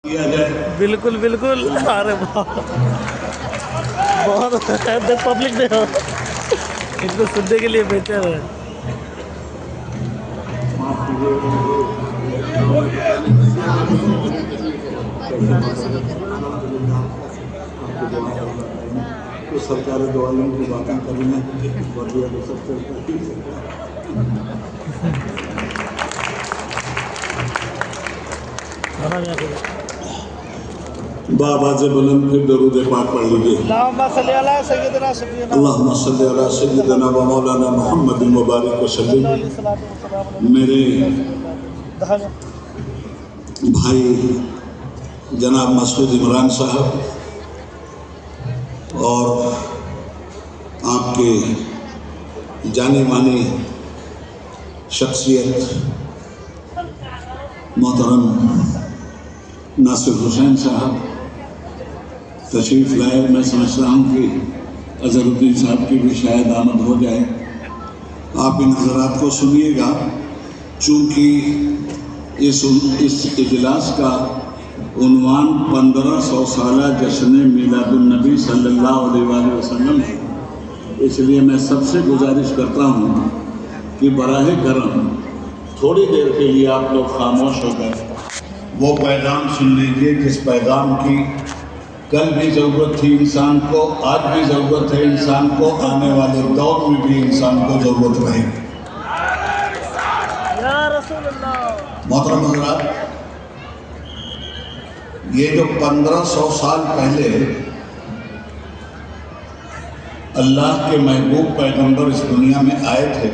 بالکل بالکل. ارے بہت پبلک نے ان کو سننے کے لیے بہتر ہے. تو سرکار دو عالم کی باتیں کرنا وردیہ تو سب سے بآواز بلند پھر درود پاک پڑھ لیجیے. اللہم صلی علی سیدنا سیدنا اللہم صلی علی سیدنا و مولانا محمد مبارک وسلم. میرے بھائی جناب مسعود عمران صاحب اور آپ کے جانی مانی شخصیت محترم ناصر حسین صاحب تشریف لائے. میں سمجھتا ہوں کہ اظہر الدین صاحب کی بھی شاید آمد ہو جائے. آپ ان حضرات کو سنیے گا. چونکہ اس اجلاس کا عنوان 1500 سالہ جشن میلاد النبی صلی اللہ علیہ وآلہ وسلم ہے، اس لیے میں سب سے گزارش کرتا ہوں کہ براہ کرم تھوڑی دیر کے لیے آپ لوگ خاموش ہو گئے وہ پیغام سن لیجئے جس پیغام کی کل بھی ضرورت تھی انسان کو، آج بھی ضرورت ہے انسان کو، آنے والے دور میں بھی انسان کو ضرورت رہے گی. یا رسول اللہ. محترم حضرات، یہ جو 1500 سال پہلے اللہ کے محبوب پیغمبر اس دنیا میں آئے تھے،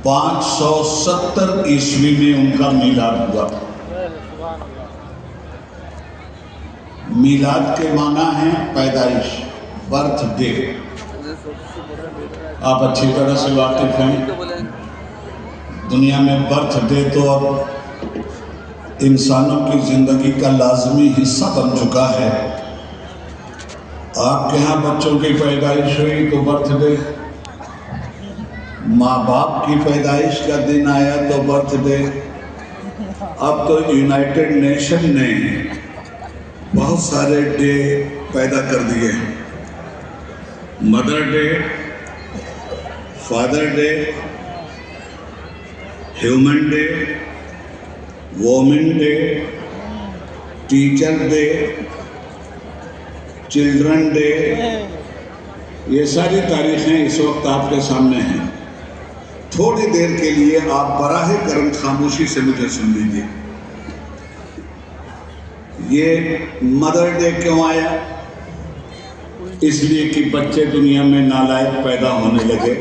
570 عیسوی میں ان کا میلاد ہوا. میلاد کے معنی ہیں پیدائش، برتھ ڈے. آپ اچھی طرح سے واقف ہیں دنیا میں برتھ ڈے تو اب انسانوں کی زندگی کا لازمی حصہ بن چکا ہے. آپ کے ہاں بچوں کی پیدائش ہوئی تو برتھ ڈے، ماں باپ کی پیدائش کا دن آیا تو برتھ ڈے. اب تو یونائٹڈ نیشن نے بہت سارے ڈے پیدا کر دیے ہیں. Mother day, father day, human day, woman day, teacher day, children day. یہ ساری تاریخیں اس وقت آپ کے سامنے ہیں. تھوڑی دیر کے لیے آپ براہ کرم خاموشی سے مجھے سن لیجیے. یہ مدر ڈے کیوں آیا؟ اس لیے کہ بچے دنیا میں نالائق پیدا ہونے لگے.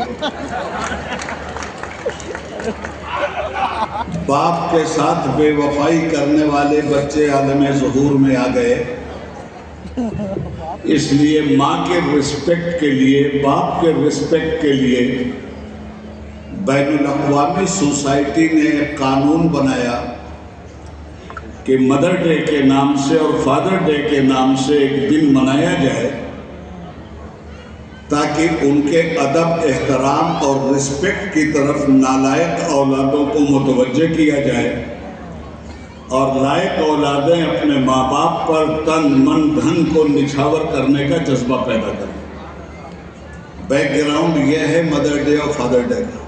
باپ کے ساتھ بے وفائی کرنے والے بچے عالم ظہور میں آ گئے. اس لیے ماں کے رسپیکٹ کے لیے، باپ کے رسپیکٹ کے لیے بین الاقوامی سوسائٹی نے ایک قانون بنایا کہ مدر ڈے کے نام سے اور فادر ڈے کے نام سے ایک دن منایا جائے تاکہ ان کے ادب، احترام اور رسپیکٹ کی طرف نالائق اولادوں کو متوجہ کیا جائے اور لائق اولادیں اپنے ماں باپ پر تن من دھن کو نچھاور کرنے کا جذبہ پیدا کریں. بیک گراؤنڈ یہ ہے مدر ڈے اور فادر ڈے کا.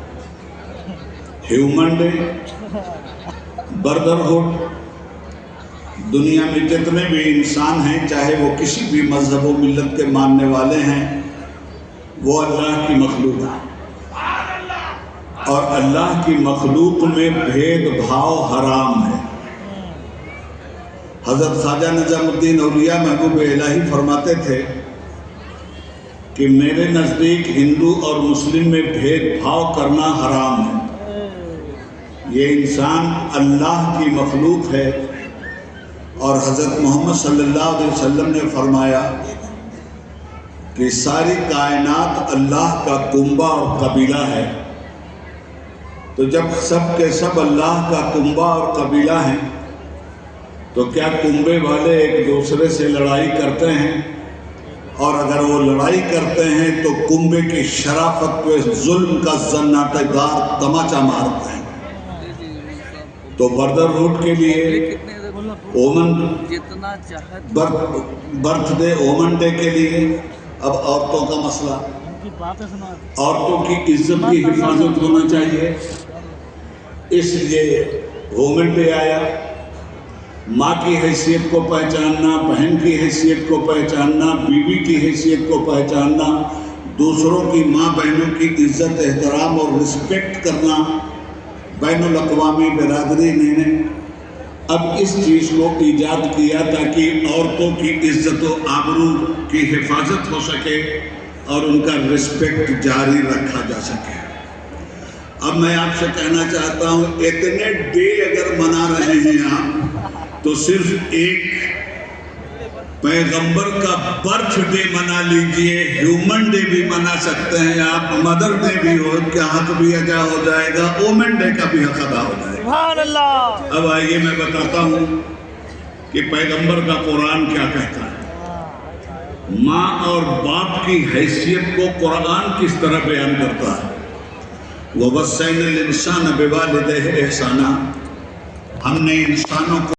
Human day, brotherhood. دنیا میں جتنے بھی انسان ہیں، چاہے وہ کسی بھی مذہب و ملت کے ماننے والے ہیں، وہ اللہ کی مخلوق ہے اور اللہ کی مخلوق میں بھید بھاؤ حرام ہے. حضرت خواجہ نظام الدین اولیاء محبوب الہی فرماتے تھے کہ میرے نزدیک ہندو اور مسلم میں بھید بھاؤ کرنا حرام ہے. یہ انسان اللہ کی مخلوق ہے اور حضرت محمد صلی اللہ علیہ وسلم نے فرمایا کہ ساری کائنات اللہ کا کنبہ اور قبیلہ ہے. تو جب سب کے سب اللہ کا کنبہ اور قبیلہ ہیں تو کیا کنبے والے ایک دوسرے سے لڑائی کرتے ہیں؟ اور اگر وہ لڑائی کرتے ہیں تو کنبے کی شرافت پہ ظلم کا زناٹے دار تماچا مارتے ہیں. تو برتھ روٹ کے لیے اومن جتنا چاہت برتھ ڈے اومن ڈے کے لیے اب عورتوں کا مسئلہ، عورتوں کی عزت کی حفاظت ہونا چاہیے، اس لیے وومن ڈے آیا۔ ماں کی حیثیت کو پہچاننا، بہن کی حیثیت کو پہچاننا، بیوی کی حیثیت کو پہچاننا، دوسروں کی ماں بہنوں کی عزت احترام اور رسپیکٹ کرنا، بین الاقوامی برادری نے اب اس چیز کو ایجاد کیا تاکہ عورتوں کی عزت و آبرو کی حفاظت ہو سکے اور ان کا رسپیکٹ جاری رکھا جا سکے۔ اب میں آپ سے کہنا چاہتا ہوں، اتنے ڈے اگر منا رہے ہیں آپ تو صرف ایک پیغمبر کا برتھ ڈے منا لیجئے، ہیومن ڈے بھی منا سکتے ہیں آپ، مدر ڈے بھی ہو کا حق بھی ادا ہو جائے گا، اومن ڈے کا بھی حق ادا ہو جائے گا۔ سبحان اللہ۔ اب آئیے میں بتاتا ہوں کہ پیغمبر کا قرآن کیا کہتا ہے، ماں اور باپ کی حیثیت کو قرآن کس طرح بیان کرتا ہے۔ وَوَصَّيْنَا الْإِنسَانَ بِوَالِدَيْهِ إِحْسَانًا، ہم نے انسانوں کو